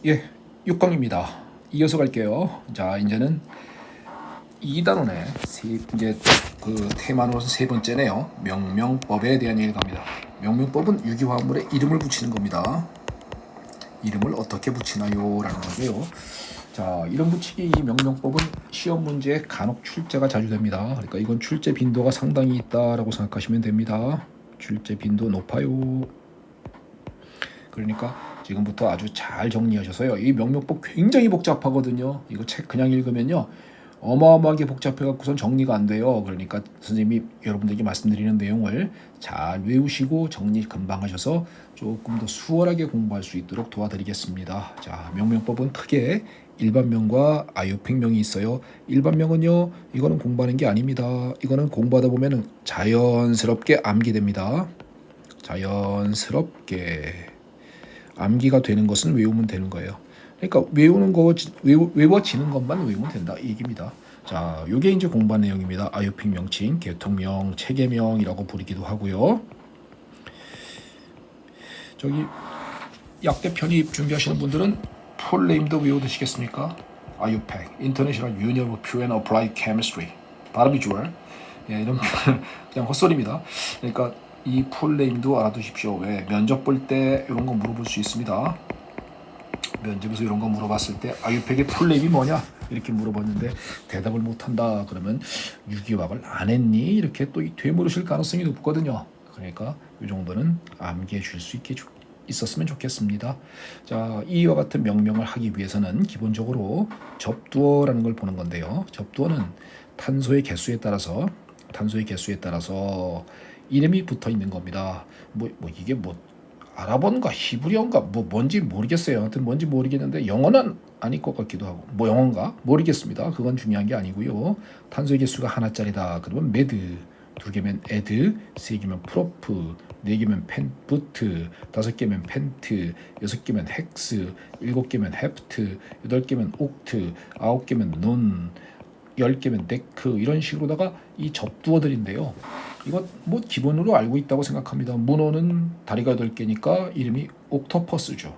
예, 6강입니다. 이어서 갈게요. 자, 이제는 2단원의 이제 그 테마로서 세 번째네요. 명명법에 대한 얘기를 합니다. 명명법은 유기화합물에 이름을 붙이는 겁니다. 이름을 어떻게 붙이나요? 라는 거고요. 자, 이름 붙이기 이 명명법은 시험 문제에 간혹 출제가 자주 됩니다. 그러니까 이건 출제 빈도가 상당히 있다라고 생각하시면 됩니다. 출제 빈도 높아요. 그러니까 지금부터 아주 잘 정리하셔서요. 이 명명법 굉장히 복잡하거든요. 이거 책 그냥 읽으면요. 어마어마하게 복잡해갖고선 정리가 안 돼요. 그러니까 선생님이 여러분들에게 말씀드리는 내용을 잘 외우시고 정리 금방 하셔서 조금 더 수월하게 공부할 수 있도록 도와드리겠습니다. 자, 명명법은 크게 일반명과 아유픽명이 있어요. 일반명은요, 이거는 공부하는 게 아닙니다. 이거는 공부하다 보면 자연스럽게 암기됩니다. 자연스럽게. 암기가 되는 것은 외우면 되는 거예요. 그러니까 외우는 거 외워지는 것만 외우면 된다 이 얘기입니다. 자, 요게 이제 공부한 내용입니다. 아유픽 명칭, 계통명, 체계명이라고 부르기도 하고요. 저기 약대 편입 준비하시는 분들은 풀네임도 외워두시겠습니까? 아유팩, International Union of Pure and Applied Chemistry. 발음이 좋아요. 예, 이런 그냥 헛소리입니다. 그러니까 이 풀네임도 알아두십시오. 왜 면접 볼 때 이런 거 물어볼 수 있습니다. 면접에서 이런 거 물어봤을 때 아유팩의 풀네임이 뭐냐 이렇게 물어봤는데 대답을 못한다 그러면 유기화학을 안 했니 이렇게 또 되물으실 가능성이 높거든요. 그러니까 이 정도는 암기해 줄 수 있게 있었으면 좋겠습니다. 자, 이와 같은 명명을 하기 위해서는 기본적으로 접두어라는 걸 보는 건데요. 접두어는 탄소의 개수에 따라서 이름이 붙어 있는 겁니다. 이게 아랍어인가 히브리어인가 뭔지 모르겠어요. 하여튼 뭔지 모르겠는데 영어는 아닐 것 같기도 하고 영어인가 모르겠습니다. 그건 중요한 게 아니고요. 탄소의 개수가 하나짜리다. 그러면 매드, 두 개면 에드, 세 개면 프로프, 네 개면 펜부트, 다섯 개면 펜트, 여섯 개면 헥스, 일곱 개면 헤프트, 여덟 개면 옥트, 아홉 개면 논, 10개면 데크 이런 식으로다가 이 접두어들인데요. 이거 뭐 기본으로 알고 있다고 생각합니다. 문어는 다리가 8개니까 이름이 옥토퍼스죠.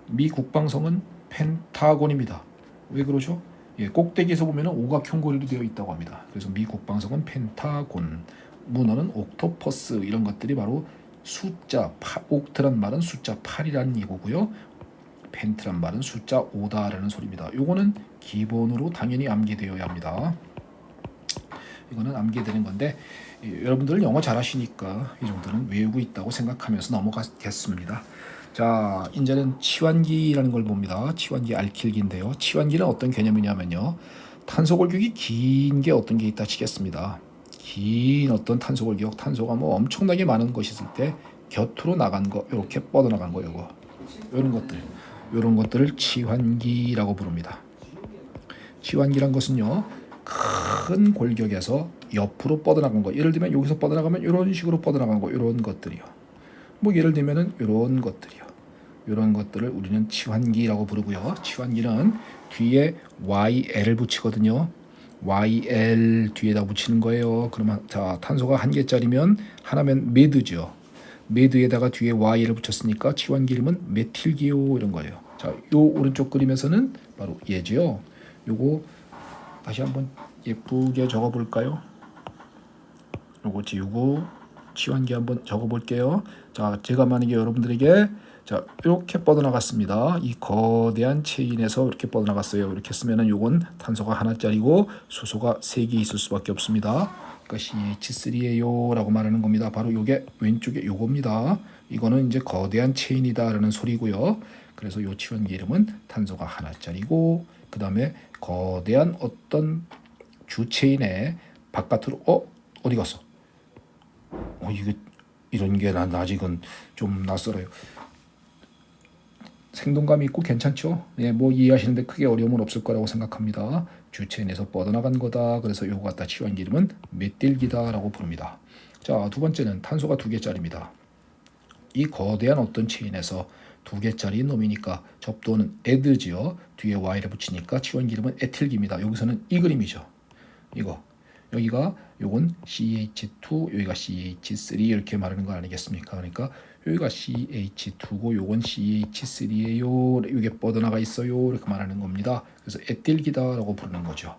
미 국방성은 펜타곤입니다. 왜 그러죠? 예, 꼭대기에서 보면 오각형 고리로 되어 있다고 합니다. 그래서 미 국방성은 펜타곤, 문어는 옥토퍼스 이런 것들이 바로 옥트란 말은 숫자 8이라는 이거고요. 펜트란 말은 숫자 5다라는 소리입니다. 요거는 기본으로 당연히 암기되어야 합니다. 이거는 암기되는 건데 여러분들은 영어 잘하시니까 이 정도는 외우고 있다고 생각하면서 넘어가겠습니다. 자, 이제는 치환기라는 걸 봅니다. 치환기 알킬기인데요. 치환기는 어떤 개념이냐면요. 탄소 골격이 긴 게 어떤 게 있다 치겠습니다. 긴 어떤 탄소 골격, 탄소가 뭐 엄청나게 많은 것이 있을 때 곁으로 나간 거, 이렇게 뻗어나간 거, 요거. 이런 것들을 치환기라고 부릅니다. 치환기란 것은요, 큰 골격에서 옆으로 뻗어나간 거. 예를 들면 여기서 뻗어나가면 이런 식으로 뻗어나간 거, 이런 것들이요. 뭐 예를 들면은 이런 것들이요. 이런 것들을 우리는 치환기라고 부르고요. 치환기는 뒤에 YL을 붙이거든요. YL 뒤에다 붙이는 거예요. 그러면 자, 탄소가 한 개짜리면 하나면 메드죠. 메드에다가 뒤에 Y를 붙였으니까 치환기 이름은 메틸기오 이런 거예요. 자, 요 오른쪽 그림에서는 바로 얘죠. 요거 다시 한번 예쁘게 적어 볼까요? 요거 지우고 치환기 한번 적어 볼게요. 자, 제가 만약에 여러분들에게 자, 이렇게 뻗어나갔습니다. 이 거대한 체인에서 이렇게 뻗어나갔어요. 이렇게 쓰면은 요건 탄소가 하나짜리고 수소가 3개 있을 수밖에 없습니다. 그러니까 CH3예요 라고 말하는 겁니다. 바로 요게 왼쪽에 요겁니다. 이거는 이제 거대한 체인이다라는 소리고요. 그래서 요 치환기 이름은 탄소가 하나짜리고 그 다음에 거대한 어떤 주체인의 바깥으로 어디 갔어? 이게 이런 게 난 아직은 좀 낯설어요. 생동감이 있고 괜찮죠? 예, 뭐 이해하시는데 크게 어려움은 없을 거라고 생각합니다. 주체인에서 뻗어나간 거다. 그래서 요거 갖다 치환기 이름은 메틸기다라고 부릅니다. 자, 두 번째는 탄소가 2개짜리입니다. 이 거대한 어떤 체인에서 2개짜리 놈이니까 접도는 에드지요. 뒤에 Y를 붙이니까 치환기 이름은 에틸기입니다. 여기서는 이 그림이죠. 이거 여기가 요건 CH2 여기가 CH3 이렇게 말하는 거 아니겠습니까? 그러니까 여기가 CH2고 요건 CH3예요. 이게 뻗어나가 있어요. 이렇게 말하는 겁니다. 그래서 에틸기다라고 부르는 거죠.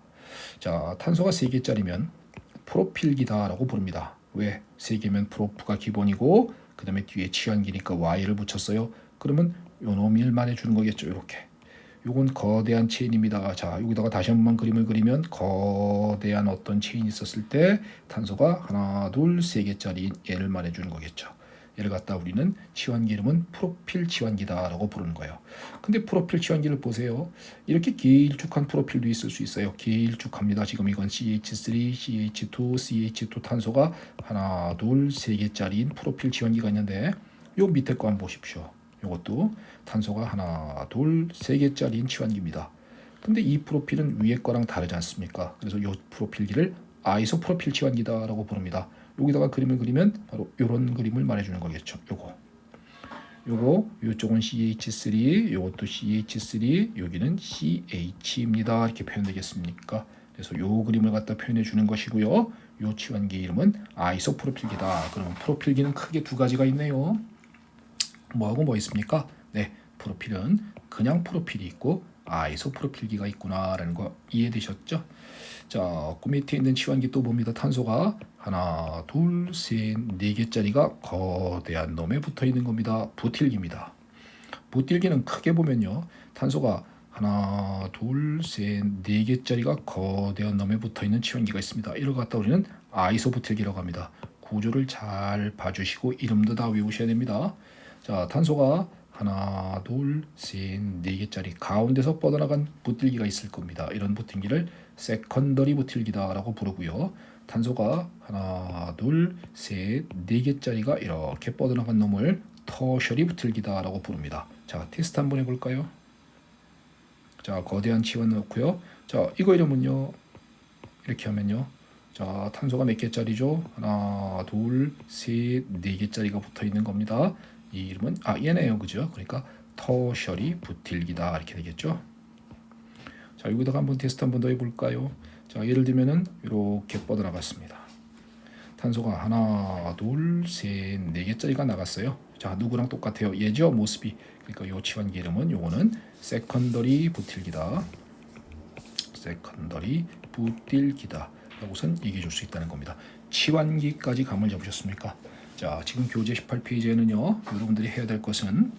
자, 탄소가 3개짜리면 프로필기다라고 부릅니다. 왜? 3개면 프로프가 기본이고 그 다음에 뒤에 치환기니까 Y를 붙였어요. 그러면 요 놈을 말해주는 거겠죠. 이렇게. 요건 거대한 체인입니다. 자, 여기다가 다시 한번 그림을 그리면 거대한 어떤 체인이 있었을 때 탄소가 하나, 둘, 3개짜리 얘를 말해주는 거겠죠. 얘를 갖다 우리는 치환기 이름은 프로필 치환기다라고 부르는 거예요. 근데 프로필 치환기를 보세요. 이렇게 길쭉한 프로필도 있을 수 있어요. 길쭉합니다. 지금 이건 CH3, CH2, CH2 탄소가 하나, 둘, 3개짜리인 프로필 치환기가 있는데 요 밑에 거 한번 보십시오. 요것도 탄소가 하나, 둘, 3개짜리인 치환기입니다. 근데 이 프로필은 위에 거랑 다르지 않습니까? 그래서 요 프로필기를 아이소프로필 치환기다라고 부릅니다. 여기다가 그림을 그리면 바로 이런 그림을 말해주는 거겠죠. 요거 이쪽은 CH3, 요것도 CH3, 여기는 CH입니다. 이렇게 표현되겠습니까? 그래서 요 그림을 갖다 표현해 주는 것이고요. 요 치환기 이름은 아이소프로필기다. 그러면 프로필기는 크게 두 가지가 있네요. 뭐하고 뭐 있습니까? 네, 프로필은 그냥 프로필이 있고 아이소프로필기가 있구나라는 거 이해되셨죠? 자, 그 밑에 있는 치환기 또 봅니다. 탄소가 하나, 둘, 셋, 4개짜리가 거대한 놈에 붙어 있는 겁니다. 부틸기입니다. 부틸기는 크게 보면요. 탄소가 하나, 둘, 셋, 4개짜리가 거대한 놈에 붙어 있는 치환기가 있습니다. 이걸 갖다 우리는 아이소부틸기라고 합니다. 구조를 잘 봐주시고 이름도 다 외우셔야 됩니다. 자, 탄소가 하나, 둘, 셋, 4개짜리 가운데서 뻗어나간 부틸기가 있을 겁니다. 이런 부틸기를 세컨더리 부틸기다라고 부르고요. 탄소가 하나, 둘, 셋, 4개짜리가 이렇게 뻗어나간 놈을 터셔리 부틸기다라고 부릅니다. 자, 테스트 한번 해볼까요? 자, 거대한 치환 넣고요. 자, 이거 이름은요. 이렇게 하면요. 자, 탄소가 몇 개짜리죠? 하나, 둘, 셋, 4개짜리가 붙어 있는 겁니다. 이 이름은 얘네요, 그죠? 그러니까 터셔리 부틸기다 이렇게 되겠죠. 자, 여기다가 한번 테스트 한번 더 해볼까요? 자, 예를 들면은 이렇게 뻗어 나갔습니다. 탄소가 하나, 둘, 셋, 4개짜리가 나갔어요. 자, 누구랑 똑같아요? 얘죠, 모습이. 그러니까 요 치환기 이름은 요거는 세컨더리 부틸기다. 세컨더리 부틸기다. 라고선 얘기해 줄 수 있다는 겁니다. 치환기까지 감을 잡으셨습니까? 자, 지금 교재 18페이지에는요. 여러분들이 해야 될 것은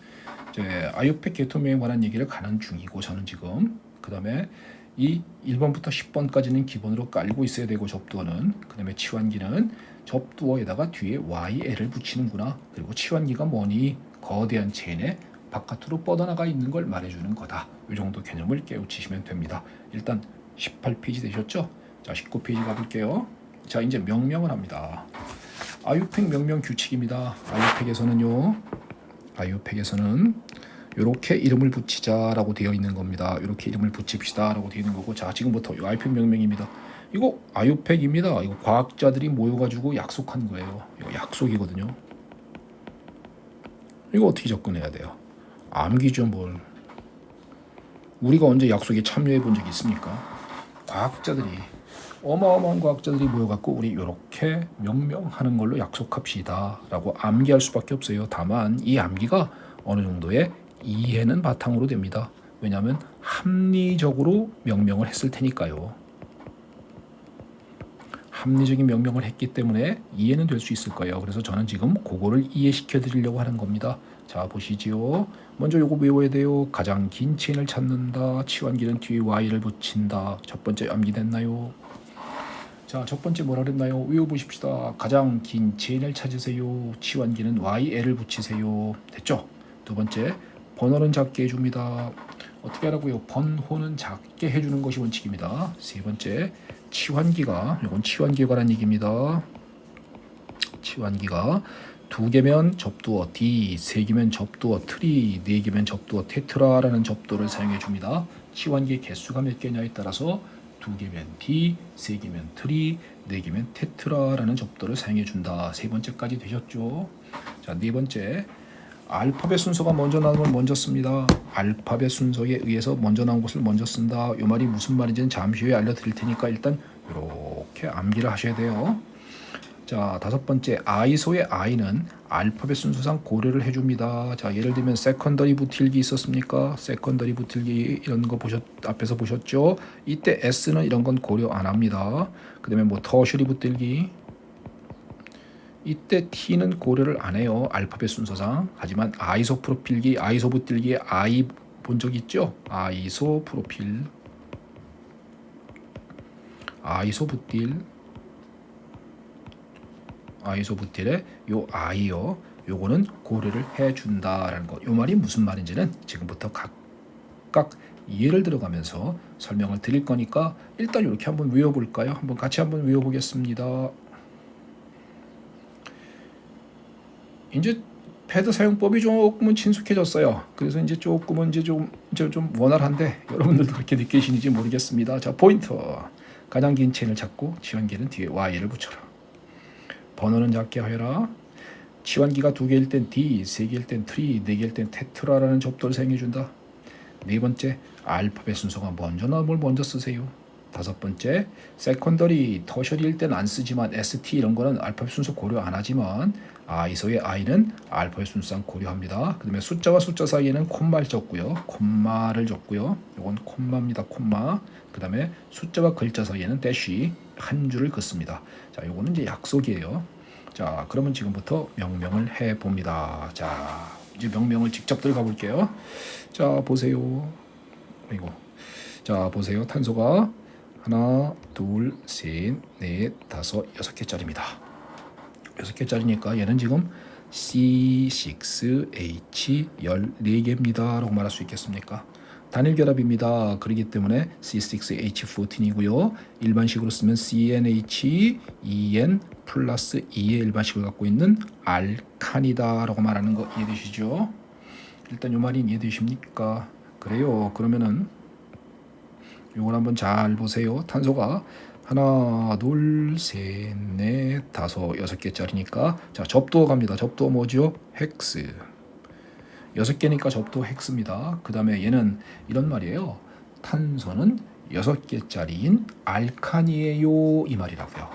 이제 아이오팩 계통명에 관한 얘기를 가는 중이고 저는 지금 그 다음에 이 1번부터 10번까지는 기본으로 깔고 있어야 되고 접두어는 그 다음에 치환기는 접두어에다가 뒤에 YL을 붙이는구나. 그리고 치환기가 뭐니? 거대한 체인에 바깥으로 뻗어나가 있는 걸 말해주는 거다. 이 정도 개념을 깨우치시면 됩니다. 일단 18페이지 되셨죠? 자, 19페이지 가볼게요. 자, 이제 명명을 합니다. 아이오팩 명명 규칙입니다. 아이오팩에서는 이렇게 이름을 붙이자라고 되어 있는 겁니다. 이렇게 이름을 붙입시다라고 되어 있는 거고, 자, 지금부터 이 아이오팩 명명입니다. 이거 아이오팩입니다. 이거 과학자들이 모여가지고 약속한 거예요. 이거 약속이거든요. 이거 어떻게 접근해야 돼요? 암기죠 뭘. 우리가 언제 약속에 참여해 본 적이 있습니까? 과학자들이 어마어마한 과학자들이 모여갖고 우리 이렇게 명명하는 걸로 약속합시다 라고 암기할 수밖에 없어요. 다만 이 암기가 어느 정도의 이해는 바탕으로 됩니다. 왜냐하면 합리적으로 명명을 했을 테니까요. 합리적인 명명을 했기 때문에 이해는 될 수 있을 거예요. 그래서 저는 지금 그거를 이해시켜 드리려고 하는 겁니다. 자, 보시지요. 먼저 요거 외워야 돼요. 가장 긴 체인을 찾는다. 치환기는 뒤에 Y를 붙인다. 첫 번째 암기됐나요? 자, 첫 번째 뭐라 그랬나요? 외워보십시다. 가장 긴 체인을 찾으세요. 치환기는 YL을 붙이세요. 됐죠? 두 번째, 번호는 작게 해줍니다. 어떻게 하라고요? 번호는 작게 해주는 것이 원칙입니다. 세 번째, 이건 치환기에 관한 얘기입니다. 치환기가 2개면 접두어 D, 3개면 접두어 트리, 4개면 접두어 테트라라는 접두어를 사용해 줍니다. 치환기의 개수가 몇 개냐에 따라서 2개면 D, 3개면 트리, 4개면 테트라라는 접두어를 사용해 준다. 세 번째까지 되셨죠? 자, 네 번째, 알파벳 순서가 먼저 나오면 먼저 씁니다. 알파벳 순서에 의해서 먼저 나온 것을 먼저 쓴다. 이 말이 무슨 말인지는 잠시 후에 알려드릴 테니까 일단 이렇게 암기를 하셔야 돼요. 자, 다섯 번째 아이소의 I는 알파벳 순서상 고려를 해줍니다. 자, 예를 들면 세컨더리 붙일기 있었습니까? 세컨더리 붙일기 이런 거 앞에서 보셨죠? 이때 S는 이런 건 고려 안 합니다. 그 다음에 뭐 터셔리 붙일기, 이때 T는 고려를 안 해요. 알파벳 순서상. 하지만 아이소 프로필기, 아이소 붙일기에 I 본 적 있죠? 아이소 프로필, 아이소 붙일, 아이소 붙일에 요 I요. 요거는 고려를 해준다라는 거. 요 말이 무슨 말인지는 지금부터 각각 예를 들어가면서 설명을 드릴 거니까 일단 이렇게 한번 외워볼까요? 한번 같이 한번 외워보겠습니다. 이제 패드 사용법이 조금은 친숙해졌어요. 그래서 이제 조금은 이제 좀 원활한데 여러분들도 그렇게 느끼시는지 모르겠습니다. 자, 포인터. 가장 긴 체인을 찾고 치환기는 뒤에 Y를 붙여라. 번호는 작게 하여라. 치환기가 2개일 땐 D, 3개일 땐 트리, 4개일 땐 테트라라는 접도를 사용해준다. 네 번째, 알파벳 순서가 먼저 나온 뭘 먼저 쓰세요. 다섯 번째, 세컨더리, 터셔리일 땐 안 쓰지만 ST 이런 거는 알파벳 순서 고려 안 하지만 아이소의 I는 알파벳 순서상 고려합니다. 그 다음에 숫자와 숫자 사이에는 콤마를 줬고요. 콤마를 줬고요. 이건 콤마입니다. 콤마. 그 다음에 숫자와 글자 사이에는 대쉬 한 줄을 긋습니다. 자, 요거는 이제 약속이에요. 자, 그러면 지금부터 명명을 해 봅니다. 자, 이제 명명을 직접 들어가 볼게요. 자, 보세요. 그리고 자, 보세요. 탄소가 하나, 둘, 셋, 넷, 다섯, 6개짜리입니다. 6개짜리니까 얘는 지금 C6H 14개입니다 라고 말할 수 있겠습니까? 단일 결합입니다. 그렇기 때문에 C6H14이고요. 일반식으로 쓰면 CNH, EN 플러스 E의 일반식을 갖고 있는 알칸이다 라고 말하는 거 이해되시죠? 일단 요 말이 이해되십니까? 그래요. 그러면은 요걸 한번 잘 보세요. 탄소가 하나, 둘, 셋, 넷, 다섯, 6개짜리니까 자, 접두어 갑니다. 접두어 뭐죠? 헥스. 6개니까 접두어 헥스입니다. 그 다음에 얘는 이런 말이에요. 탄소는 6개짜리인 알칸이에요 이 말이라고요.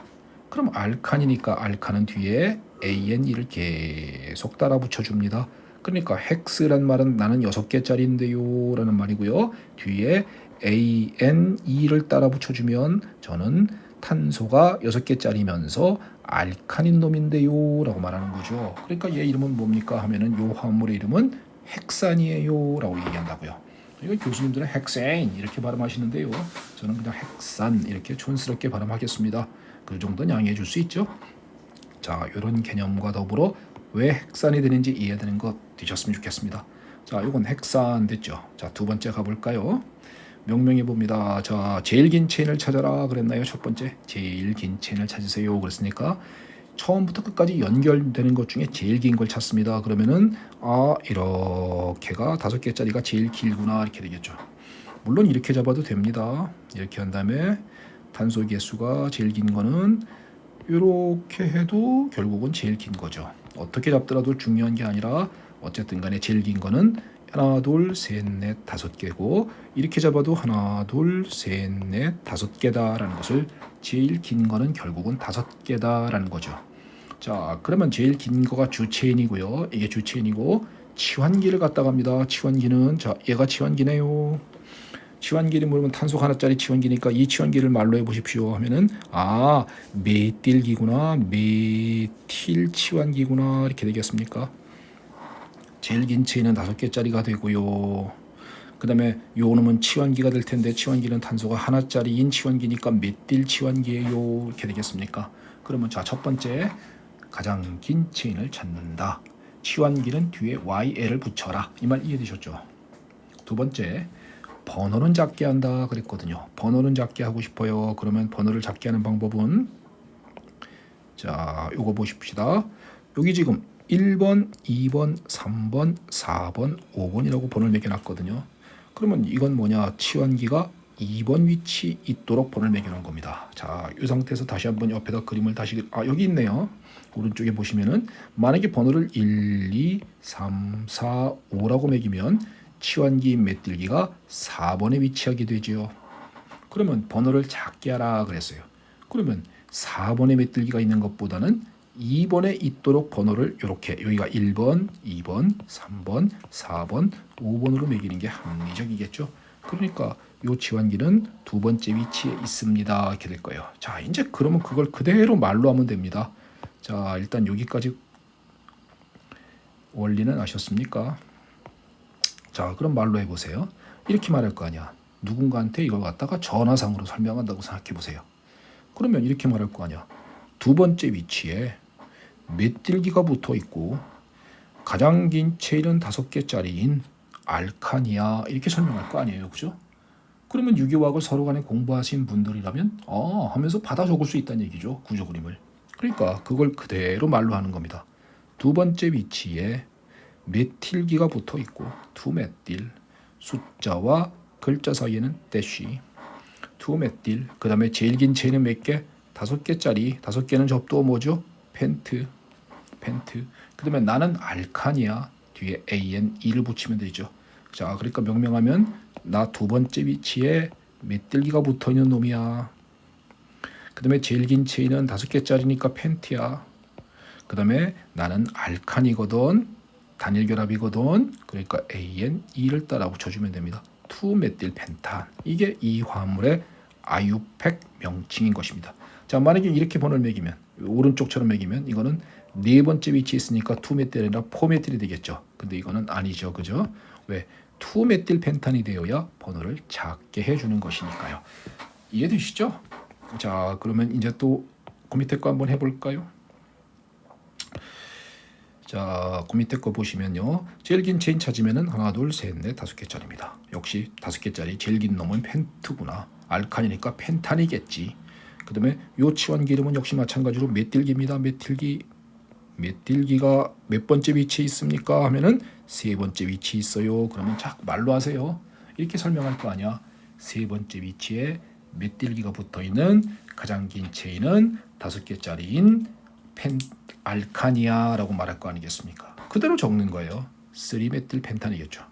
그럼 알칸이니까 알칸은 뒤에 ANE를 계속 따라 붙여줍니다. 그러니까 헥스란 말은 나는 6개짜리인데요 라는 말이고요. 뒤에 ANE를 따라 붙여주면 저는 탄소가 6개짜리면서 알카닌 놈인데요 라고 말하는 거죠. 그러니까 얘 이름은 뭡니까 하면은 요 화합물의 이름은 헥산이에요 라고 얘기한다고요. 이거 교수님들은 헥세인 이렇게 발음하시는데요. 저는 그냥 헥산 이렇게 촌스럽게 발음하겠습니다. 그 정도는 양해해 줄 수 있죠. 자, 이런 개념과 더불어 왜 헥산이 되는지 이해되는 것 되셨으면 좋겠습니다. 자, 이건 헥산 됐죠. 자, 두 번째 가볼까요? 명명해 봅니다. 자, 제일 긴 체인을 찾아라 그랬나요? 첫 번째, 제일 긴 체인을 찾으세요. 그랬으니까 처음부터 끝까지 연결되는 것 중에 제일 긴 걸 찾습니다. 그러면은 이렇게가 5개짜리가 제일 길구나 이렇게 되겠죠. 물론 이렇게 잡아도 됩니다. 이렇게 한 다음에 탄소 개수가 제일 긴 거는 이렇게 해도 결국은 제일 긴 거죠. 어떻게 잡더라도 중요한 게 아니라 어쨌든 간에 제일 긴 거는 하나, 둘, 셋, 넷, 5개고 이렇게 잡아도 하나, 둘, 셋, 넷, 5개다라는 것을 제일 긴 거는 결국은 5개다라는 거죠. 자, 그러면 제일 긴 거가 주체인이고요. 이게 주체인이고 치환기를 갖다 갑니다. 치환기는 자, 얘가 치환기네요. 치환기를 물으면 탄소 하나짜리 치환기니까 이 치환기를 말로 해보십시오 하면은 메틸기구나, 메틸 치환기구나 이렇게 되겠습니까? 제일 긴 체인은 5개짜리가 되고요. 그 다음에 요 놈은 치환기가 될 텐데 치환기는 탄소가 하나짜리인 치환기니까 메틸 치환기예요 이렇게 되겠습니까? 그러면 자, 첫 번째 가장 긴 체인을 찾는다. 치환기는 뒤에 YL을 붙여라. 이 말 이해되셨죠? 두 번째 번호는 작게 한다 그랬거든요. 번호는 작게 하고 싶어요. 그러면 번호를 작게 하는 방법은 자, 요거 보십시다. 여기 지금 1번, 2번, 3번, 4번, 5번이라고 번호를 매겨놨거든요. 그러면 이건 뭐냐? 치환기가 2번 위치 있도록 번호를 매겨놓은 겁니다. 자, 이 상태에서 다시 한번 옆에다 그림을 다시 여기 있네요. 오른쪽에 보시면은 만약에 번호를 1, 2, 3, 4, 5라고 매기면 치환기 메틸기가 4번에 위치하게 되지요. 그러면 번호를 작게 하라 그랬어요. 그러면 4번에 메들기가 있는 것보다는 2번에 있도록 번호를 이렇게 여기가 1번, 2번, 3번, 4번, 5번으로 매기는 게 합리적이겠죠. 그러니까 요 치환기는 두 번째 위치에 있습니다. 이렇게 될 거예요. 자, 이제 그러면 그걸 그대로 말로 하면 됩니다. 자, 일단 여기까지 원리는 아셨습니까? 자, 그럼 말로 해보세요. 이렇게 말할 거 아니야. 누군가한테 이걸 갖다가 전화상으로 설명한다고 생각해 보세요. 그러면 이렇게 말할 거 아니야. 두 번째 위치에 메틸기가 붙어 있고 가장 긴 체일은 5개짜리인 알칸이야. 이렇게 설명할 거 아니에요. 그죠? 그러면 유기화학을 서로 간에 공부하신 분들이라면 하면서 받아 적을 수 있다는 얘기죠. 구조 그림을. 그러니까 그걸 그대로 말로 하는 겁니다. 두 번째 위치에 메틸기가 붙어 있고 투메틸 숫자와 글자 사이에는 대쉬 투메틸 그 다음에 제일 긴 체인은 몇 개? 5개짜리 5개는 접도 뭐죠? 펜트 그 다음에 나는 알칸이야 뒤에 AN2를 붙이면 되죠. 자 그러니까 명명하면 나 두 번째 위치에 메틸기가 붙어 있는 놈이야. 그 다음에 제일 긴 체인은 5개짜리니까 펜트야. 그 다음에 나는 알칸이거든 단일 결합이거든. 그러니까 AN2를 따라 붙여주면 됩니다. 2메틸 펜탄 이게 이 화합물의 아유팩 명칭인 것입니다. 자 만약에 이렇게 번호를 매기면 오른쪽처럼 매기면 이거는 네 번째 위치에 있으니까 2메틸이 아니라 4메틸이 되겠죠. 근데 이거는 아니죠. 그죠? 왜? 2메틸 펜탄이 되어야 번호를 작게 해주는 것이니까요. 이해되시죠? 자 그러면 이제 또 그 밑에 거 한번 해볼까요? 자, 그 밑에 거 보시면요. 제일 긴 체인 찾으면은 하나, 둘, 셋, 넷, 5개짜리입니다. 역시 5개짜리 제일 긴 놈은 펜트구나. 알칸이니까 펜탄이겠지. 그다음에 요 치환기 이름은 역시 마찬가지로 메틸기입니다. 메틸기가 몇 번째 위치에 있습니까? 하면은 세 번째 위치에 있어요. 그러면 자꾸 말로 하세요. 이렇게 설명할 거 아니야. 세 번째 위치에 메틸기가 붙어 있는 가장 긴 체인은 5개짜리인 알카니아라고 말할 거 아니겠습니까? 그대로 적는 거예요. 3메틸 펜탄이겠죠.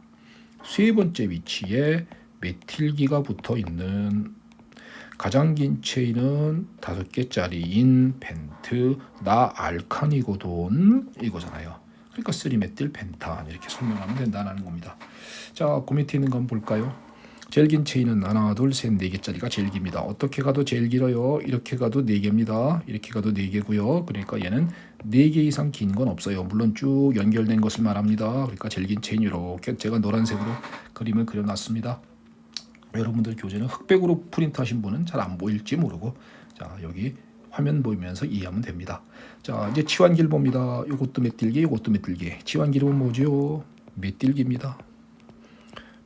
세 번째 위치에 메틸기가 붙어 있는 가장 긴 체인은 5개짜리인 펜트 나 알칸이거든 이거잖아요. 그러니까 3메틸 펜탄 이렇게 설명하면 된다는 겁니다. 자, 그 밑에 있는 건 볼까요? 제일 긴 체인은 하나, 둘, 셋, 4개짜리가 제일 깁니다. 어떻게 가도 제일 길어요. 이렇게 가도 4개입니다. 이렇게 가도 4개고요. 그러니까 얘는 4개 이상 긴 건 없어요. 물론 쭉 연결된 것을 말합니다. 그러니까 제일 긴 체인 이렇게 제가 노란색으로 그림을 그려놨습니다. 여러분들 교재는 흑백으로 프린트하신 분은 잘 안 보일지 모르고 자 여기 화면 보이면서 이해하면 됩니다. 자 이제 치환기를 봅니다. 이것도 메틸기, 이것도 메틸기. 치환기는 뭐죠? 메틸기입니다.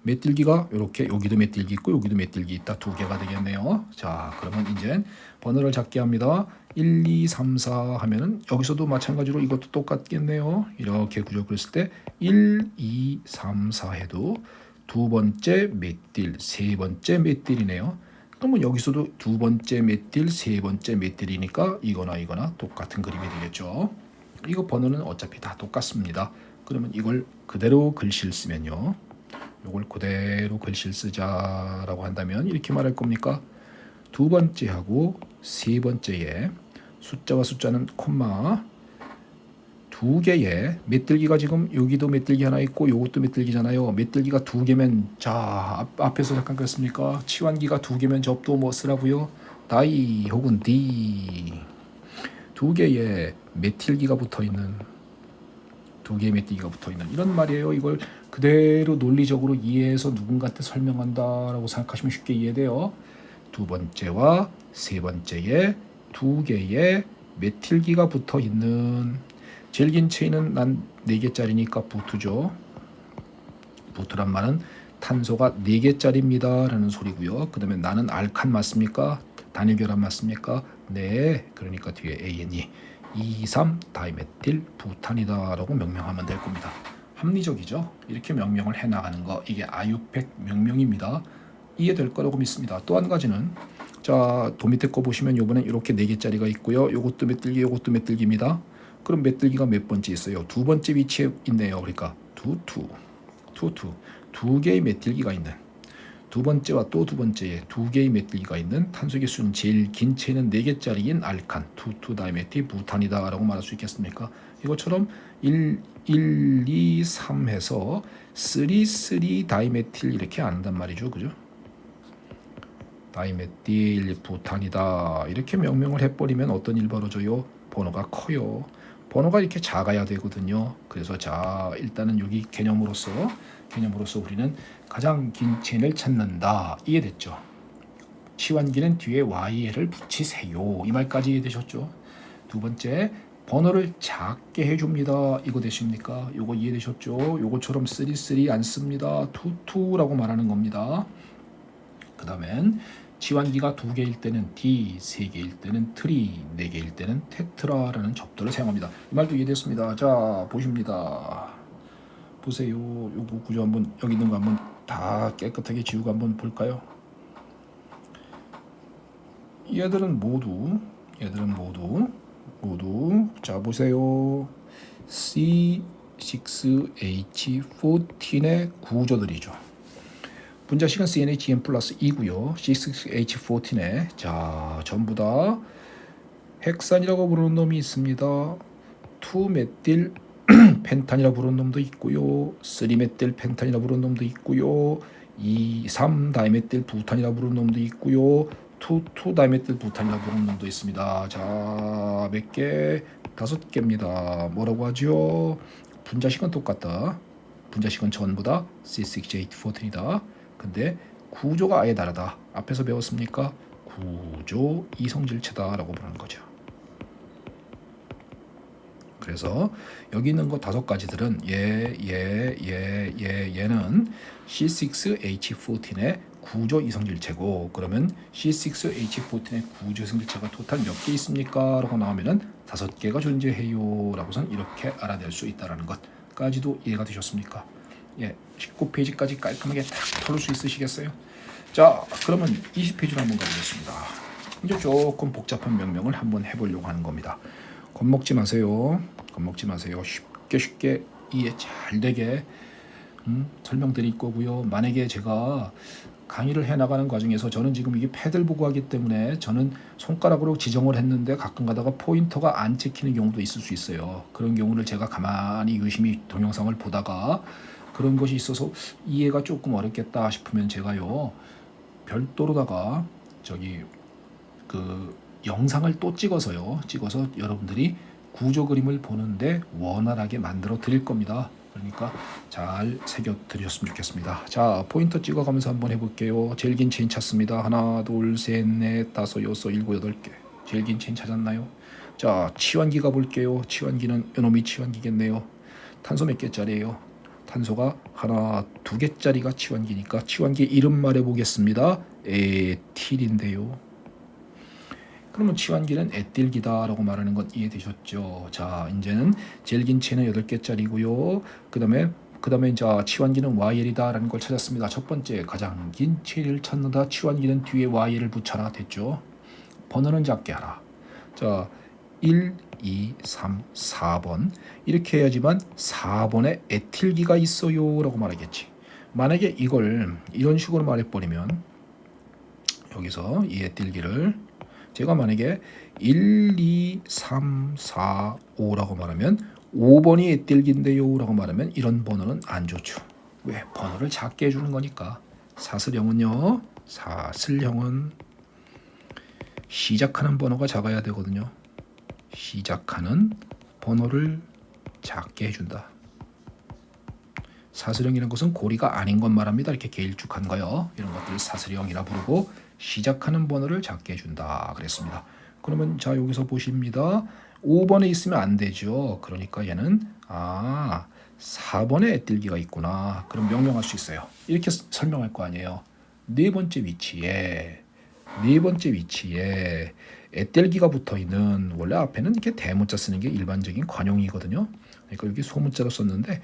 메틸기가 이렇게 여기도 메틸기 있고 여기도 메틸기 있다. 두 개가 되겠네요. 자 그러면 이제 번호를 작게 합니다. 1, 2, 3, 4 하면은 여기서도 마찬가지로 이것도 똑같겠네요. 이렇게 구조 그렸을 때 1, 2, 3, 4 해도 두 번째 메틸, 세 번째 메틸이네요. 그러면 여기서도 두 번째 메틸, 세 번째 메틸이니까 이거나 똑같은 그림이 되겠죠. 이거 번호는 어차피 다 똑같습니다. 그러면 이걸 그대로 글씨를 쓰면요. 이걸 그대로 글씨를 쓰자라고 한다면 이렇게 말할 겁니까? 두 번째하고 세 번째에 숫자와 숫자는 콤마 두 개의 메들기가 지금 여기도 메들기 하나 있고 요것도 메들기잖아요. 메들기가 두 개면 자 앞에서 잠깐 그랬습니까? 치환기가 두 개면 접도 뭐 쓰라고요? 다이 혹은 디 두 개의 메틸기가 붙어 있는 두 개의 메들기가 붙어 있는 이런 말이에요. 이걸 그대로 논리적으로 이해해서 누군가한테 설명한다라고 생각하시면 쉽게 이해돼요. 두 번째와 세 번째에 두 개의 메틸기가 붙어 있는 제일 긴 체인은 난 4개짜리니까 부트죠. 부트란 말은 탄소가 4개짜리입니다 라는 소리고요. 그 다음에 나는 알칸 맞습니까? 단일 결합 맞습니까? 네. 그러니까 뒤에 AN이 2, 3 다이메틸 부탄이다 라고 명명하면 될 겁니다. 합리적이죠. 이렇게 명명을 해나가는 거 이게 아유팩 명명입니다. 이해될 거라고 믿습니다. 또 한 가지는 자, 도 밑에 거 보시면 요번엔 이렇게 4개짜리가 있고요. 요것도 메들기, 요것도 메들기입니다. 그럼 메들기가 몇 번째 있어요? 두 번째 위치에 있네요. 그러니까 두 개의 메들기가 있는 두 번째와 또 두 번째에 두 개의 메틸기가 있는 탄소 개수는 제일 긴 체는 4개짜리인 알칸 2, 다이메틸 부탄이다 라고 말할 수 있겠습니까? 이것처럼 1, 2, 3 해서 3, 다이메틸 이렇게 안 한단 말이죠. 그죠? 다이메틸 부탄이다 이렇게 명명을 해버리면 어떤 일 벌어져요? 번호가 커요. 번호가 이렇게 작아야 되거든요. 그래서 자 일단은 여기 개념으로서 우리는 가장 긴 체인을 찾는다. 이해됐죠? 치환기는 뒤에 YL을 붙이세요. 이 말까지 이해되셨죠? 두 번째 번호를 작게 해줍니다. 이거 되십니까? 요거 이해되셨죠? 요거처럼 3, 안 씁니다. 2, 라고 말하는 겁니다. 그 다음엔 치환기가 2개일 때는 D, 3개일 때는 트리, 4개일 때는 테트라라는 접두를 사용합니다. 이 말도 이해됐습니다. 자 보십니다. 보세요. 요거 구조 한번 여기 있는 거 한번 다 깨끗하게 지우고 한번 볼까요? 얘들은 모두 자 보세요. C6H14의 구조들이죠. 분자식은 CnHn 플러스 2고요. C6H14에 자 전부 다 헥산이라고 부르는 놈이 있습니다. 2메틸 펜탄이라 부르는 놈도 있고요. 3메틸 펜탄이라 부르는 놈도 있고요. 3 다이메틸 부탄이라 부르는 놈도 있고요. 2 다이메틸 부탄이라 부르는 놈도 있습니다. 자, 몇 개? 5개입니다. 뭐라고 하죠? 분자식은 똑같다. 분자식은 전부 다 C6H14이다. 근데 구조가 아예 다르다. 앞에서 배웠습니까? 구조 이성질체다라고 부르는 거죠. 그래서 여기 있는 거 5가지들은 얘는 C6H14의 구조 이성질체고 그러면 C6H14의 구조 이성질체가 토탈 몇 개 있습니까? 라고 나오면은 5개가 존재해요 라고선 이렇게 알아낼 수 있다는 것까지도 이해가 되셨습니까? 19페이지까지 깔끔하게 딱 털을 수 있으시겠어요? 자 그러면 20페이지로 한번 가보겠습니다. 이제 조금 복잡한 명명을 한번 해보려고 하는 겁니다. 겁먹지 마세요. 쉽게 이해 잘 되게 설명드릴 거고요. 만약에 제가 강의를 해나가는 과정에서 저는 지금 이게 패들 보고 하기 때문에 저는 손가락으로 지정을 했는데 가끔 가다가 포인터가 안 찍히는 경우도 있을 수 있어요. 그런 경우를 제가 가만히 유심히 동영상을 보다가 그런 것이 있어서 이해가 조금 어렵겠다 싶으면 제가요 별도로다가 저기 그 영상을 또 찍어서 여러분들이 구조 그림을 보는데 원활하게 만들어 드릴 겁니다. 그러니까 잘 새겨 드리셨으면 좋겠습니다. 자 포인터 찍어가면서 한번 해볼게요. 제일 긴 체인 찾습니다. 하나 둘셋넷 다섯 여섯 일곱 여덟 개. 제일 긴 체인 찾았나요? 자 치환기 가볼게요. 치환기는 요놈이 치환기겠네요. 탄소 몇 개짜리예요? 탄소가 하나 2개짜리가 치환기니까 치환기 이름 말해보겠습니다. 에틸인데요. 그러면 치환기는 에틸기다라고 말하는 건 이해되셨죠? 자, 이제는 제일 긴 체는 8개짜리고요. 그다음에 자 치환기는 YL이다라는 걸 찾았습니다. 첫 번째 가장 긴 체를 찾는다. 치환기는 뒤에 YL을 붙여라 됐죠? 번호는 작게 하라. 자, 1, 2, 3, 4번 이렇게 해야지만 4번에 에틸기가 있어요라고 말하겠지. 만약에 이걸 이런 식으로 말해버리면 여기서 이 에틸기를 제가 만약에 1, 2, 3, 4, 5라고 말하면 5번이 에틸기인데요 라고 말하면 이런 번호는 안 좋죠. 왜? 번호를 작게 해주는 거니까. 사슬형은요. 사슬형은 시작하는 번호가 작아야 되거든요. 시작하는 번호를 작게 해준다. 사슬형이라는 것은 고리가 아닌 것 말합니다. 이렇게 길쭉한 거요. 이런 것들을 사슬형이라 부르고 시작하는 번호를 작게 해준다 그랬습니다. 그러면 자 여기서 보십니다. 5번에 있으면 안 되죠. 그러니까 얘는 4번에 에틸기가 있구나. 그럼 명명할 수 있어요. 이렇게 설명할 거 아니에요. 네 번째 위치에 에틸기가 붙어 있는 원래 앞에는 이렇게 대문자 쓰는 게 일반적인 관용이거든요. 그러니까 여기 소문자로 썼는데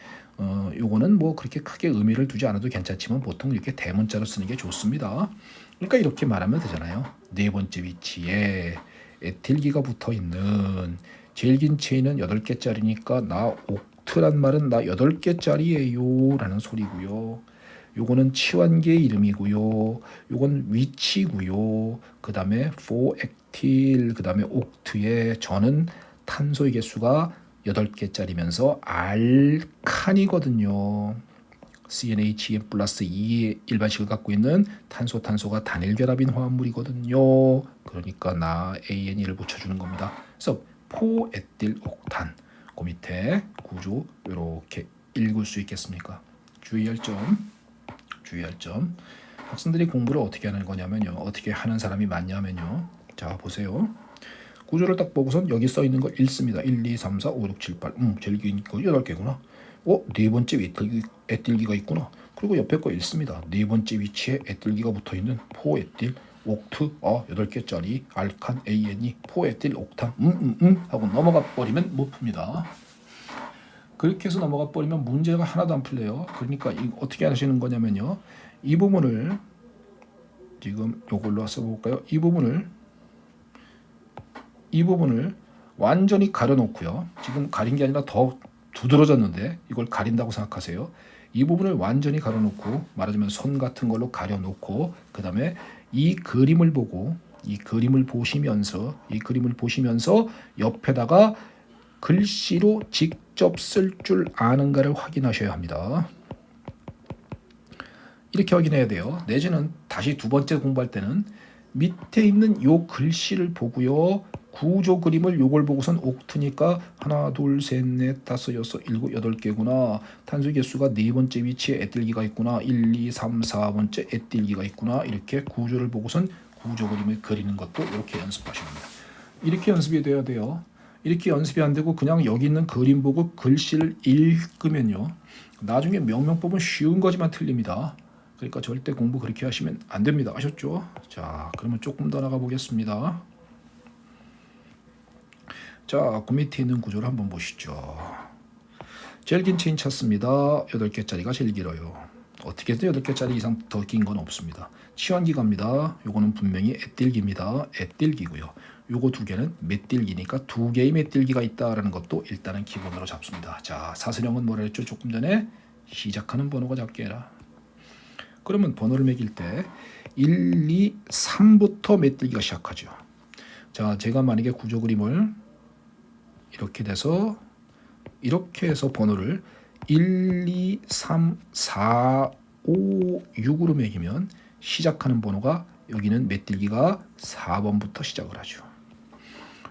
요거는 뭐 그렇게 크게 의미를 두지 않아도 괜찮지만 보통 이렇게 대문자로 쓰는 게 좋습니다. 그러니까 이렇게 말하면 되잖아요. 네 번째 위치에 에틸기가 붙어 있는 제일 긴 체인은 8개짜리니까 나 옥트란 말은 나 8개짜리예요 라는 소리고요. 요거는 치환기의 이름이고요. 요건 위치고요. 그 다음에 4액틸, 그 다음에 옥트에 저는 탄소의 개수가 8개짜리면서 알칸이거든요. CnHn 플러스 2의 일반식을 갖고 있는 탄소가 단일 결합인 화합물이거든요. 그러니까 나 ANE를 붙여주는 겁니다. 그래서 포에틸 옥탄 그 밑에 구조 이렇게 읽을 수 있겠습니까? 주의할 점. 학생들이 공부를 어떻게 하는 거냐면요. 어떻게 하는 사람이 많냐면요. 자 보세요. 구조를 딱 보고선 여기 써 있는 걸 읽습니다. 1, 2, 3, 4, 5, 6, 7, 8. 제일 긴 거 8개구나. 네 번째 에틸기가 있구나. 그리고 옆에 거 읽습니다. 네 번째 위치에 에틸기가 붙어 있는 포에틸 옥트 8개짜리 알칸 ANE 포에틸 옥탄 하고 넘어가 버리면 못 풉니다. 그렇게 해서 넘어가 버리면 문제가 하나도 안 풀려요. 그러니까 어떻게 하시는 거냐면요. 이 부분을 지금 요걸로 써볼까요? 이 부분을 완전히 가려놓고요. 지금 가린 게 아니라 더 두드러졌는데 이걸 가린다고 생각하세요. 이 부분을 완전히 가려놓고 말하자면 손 같은 걸로 가려놓고 그 다음에 이 그림을 보시면서 옆에다가 글씨로 직접 쓸 줄 아는가를 확인하셔야 합니다. 이렇게 확인해야 돼요. 내지는 다시 두 번째 공부할 때는 밑에 있는 요 글씨를 보고요. 구조 그림을 요걸 보고선 옥트니까 하나, 둘, 셋, 넷, 다섯, 여섯, 일곱, 8개구나. 탄소 개수가 네 번째 위치에 에틸기가 있구나. 1, 2, 3, 4번째 에틸기가 있구나. 이렇게 구조를 보고선 구조 그림을 그리는 것도 이렇게 연습하시면 됩니다. 이렇게 연습이 돼야 돼요. 이렇게 연습이 안 되고 그냥 여기 있는 그림 보고 글씨를 읽으면요. 나중에 명명법은 쉬운 거지만 틀립니다. 그러니까 절대 공부 그렇게 하시면 안 됩니다. 아셨죠? 자, 그러면 조금 더 나가 보겠습니다. 자, 그 밑에 있는 구조를 한번 보시죠. 제일 긴 체인 찾습니다. 8개짜리가 제일 길어요. 어떻게든 8개짜리 이상 더 긴 건 없습니다. 치환기갑니다. 요거는 분명히 에틸기입니다. 에틸기고요. 요거 두 개는 메틸기니까 두 개의 메틸기가 있다라는 것도 일단은 기본으로 잡습니다. 자, 사슬형은 뭐라 했죠? 조금 전에 시작하는 번호가 작게 해라. 그러면 번호를 매길 때 1, 2, 3부터 메들기가 시작하죠. 자, 제가 만약에 구조 그림을 이렇게 해서 번호를 1, 2, 3, 4, 5, 6으로 매기면 시작하는 번호가 여기는 메들기가 4번부터 시작을 하죠.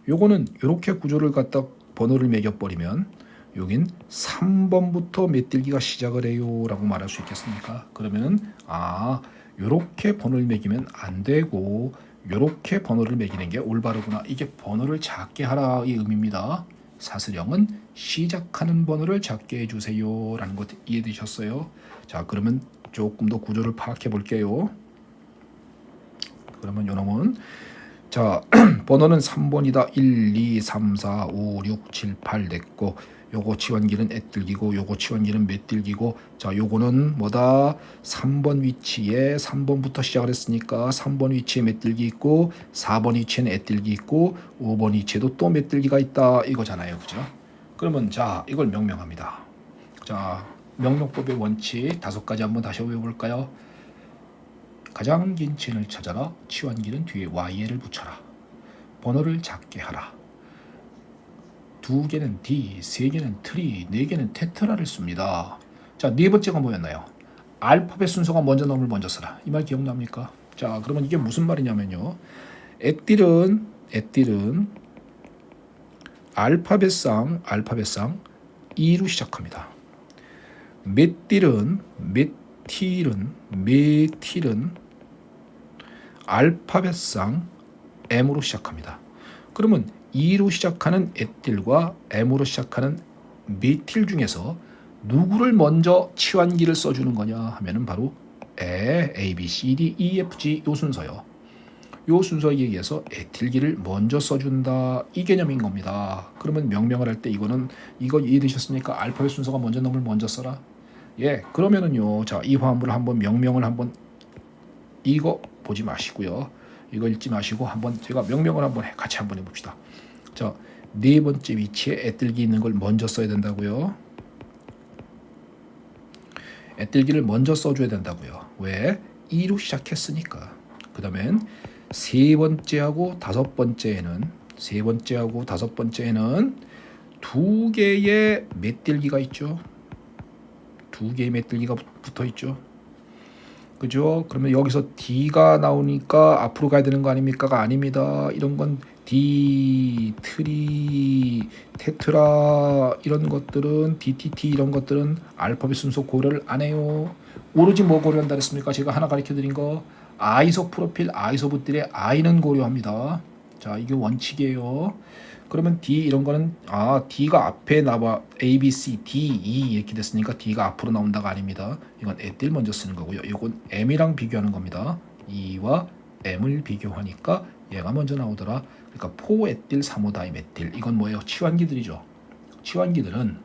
요거는 이렇게 구조를 갖다 번호를 매겨버리면 여긴 3번부터 메들기가 시작을 해요 라고 말할 수 있겠습니까? 그러면은 요렇게 번호를 매기면 안 되고 요렇게 번호를 매기는 게 올바르구나. 이게 번호를 작게 하라 이 의미입니다. 사슬형은 시작하는 번호를 작게 해주세요 라는 것 이해되셨어요? 자, 그러면 조금 더 구조를 파악해 볼게요. 그러면 요놈은 자 번호는 3번이다. 1, 2, 3, 4, 5, 6, 7, 8 냈고 요거 치환기는 에뜰기고 요거 치환기는 메뜰기고 자 요거는 뭐다 3번 위치에 3번부터 시작을 했으니까 3번 위치에 메뜰기 있고 4번 위치에는 에뜰기 있고 5번 위치에도 또 메뜰기가 있다 이거잖아요. 그죠? 그러면 자 이걸 명명합니다. 자 명명법의 원칙 5가지 한번 다시 외워볼까요? 가장 긴 체인을 찾아라. 치환기는 뒤에 Y를 붙여라. 번호를 작게 하라. 2개는 D, 3개는 트리, 4개는 테트라를 씁니다. 자, 네 번째가 뭐였나요? 알파벳 순서가 먼저 나오면 먼저 써라. 이 말 기억납니까? 자, 그러면 이게 무슨 말이냐면요. 에틸은 알파벳상 2로 시작합니다. 메틸은 알파벳상 M으로 시작합니다. 그러면 2로 시작하는 에틸과 M으로 시작하는 메틸 중에서 누구를 먼저 치환기를 써주는 거냐 하면은 바로 A, B, C, D, E, F, G 요 순서요. 요 순서에 의해서 에틸기를 먼저 써준다 이 개념인 겁니다. 그러면 명명을 할 때 이거 이해되셨습니까? 알파벳 순서가 먼저 놈을 먼저 써라. 예, 그러면은요. 자, 이 화합물을 한번 명명을 한번 이거 보지 마시고요. 이거 읽지 마시고 한번 제가 명명을 같이 한번 해봅시다. 자, 네 번째 위치에 에뜰기 있는 걸 먼저 써야 된다고요. 에틸기를 먼저 써줘야 된다고요. 왜? 2로 시작했으니까. 그 다음엔 세 번째하고 다섯 번째에는 두 개의 메틸기가 있죠. 두 개의 메틸기가 붙어 있죠. 그죠? 그러면 여기서 D가 나오니까 앞으로 가야 되는 거 아닙니까가 아닙니다. 이런 건 D, 트리, 테트라 이런 것들은 DTT 이런 것들은 알파벳 순서 고려를 안 해요. 오로지 뭐 고려한다 그랬습니까? 제가 하나 가르쳐 드린 거 아이소프로필, 아이소부틸의 I는 고려합니다. 자, 이게 원칙이에요. 그러면 D 이런 거는 D가 앞에 나와 A, B, C, D, E 이렇게 됐으니까 D가 앞으로 나온다가 아닙니다. 이건 에틸 먼저 쓰는 거고요. 이건 M이랑 비교하는 겁니다. E와 M을 비교하니까 얘가 먼저 나오더라. 그러니까 포에틸, 사모다이메틸 이건 뭐예요? 치환기들이죠. 치환기들은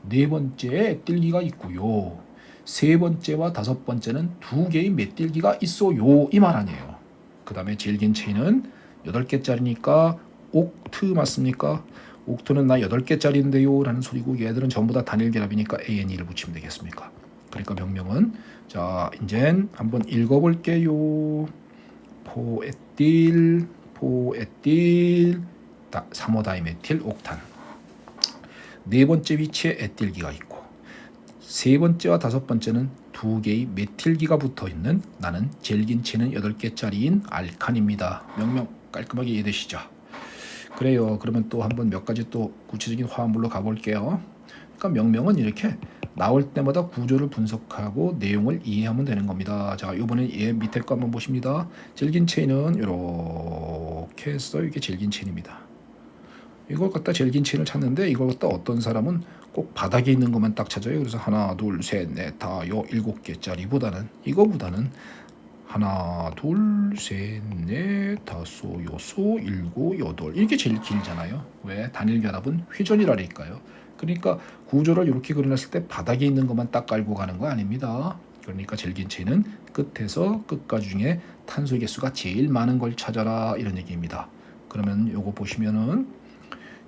네 번째에 에틸기가 있고요. 세 번째와 다섯 번째는 두 개의 메틸기가 있어요. 이 말 아니에요. 그 다음에 제일 긴 체인은 8개짜리니까 옥트 맞습니까? 옥트는 나 8개짜리인데요 라는 소리고 얘들은 전부 다 단일 결합이니까 ANE를 붙이면 되겠습니까? 그러니까 명명은 자 이젠 한번 읽어볼게요. 포에틸 사모다이메틸 옥탄 네 번째 위치에 에틸기가 있고 세 번째와 다섯 번째는 두 개의 메틸기가 붙어있는 나는 제일 긴 체는 8개짜리인 알칸입니다. 명명 깔끔하게 이해되시죠? 그래요. 그러면 또 한번 몇 가지 또 구체적인 화합물로 가볼게요. 그러니까 명명은 이렇게 나올 때마다 구조를 분석하고 내용을 이해하면 되는 겁니다. 자, 이번에 얘 밑에 거 한번 보십니다. 제일 긴 체인은 이렇게 했어요. 이게 제일 긴 체인입니다. 이걸 갖다 제일 긴 체인을 찾는데 이걸 갖다 어떤 사람은 꼭 바닥에 있는 것만 딱 찾아요. 그래서 하나, 둘, 셋, 넷, 다, 요 7개짜리보다는 이거보다는 하나, 둘, 셋, 넷, 다섯, 여섯, 일곱, 여덟 이렇게 제일 길잖아요. 왜? 단일 결합은 회전이라니까요. 그러니까 구조를 이렇게 그려놨을 때 바닥에 있는 것만 딱 깔고 가는 거 아닙니다. 그러니까 제일 긴 체는 끝에서 끝까지 중에 탄소 개수가 제일 많은 걸 찾아라 이런 얘기입니다. 그러면 요거 보시면은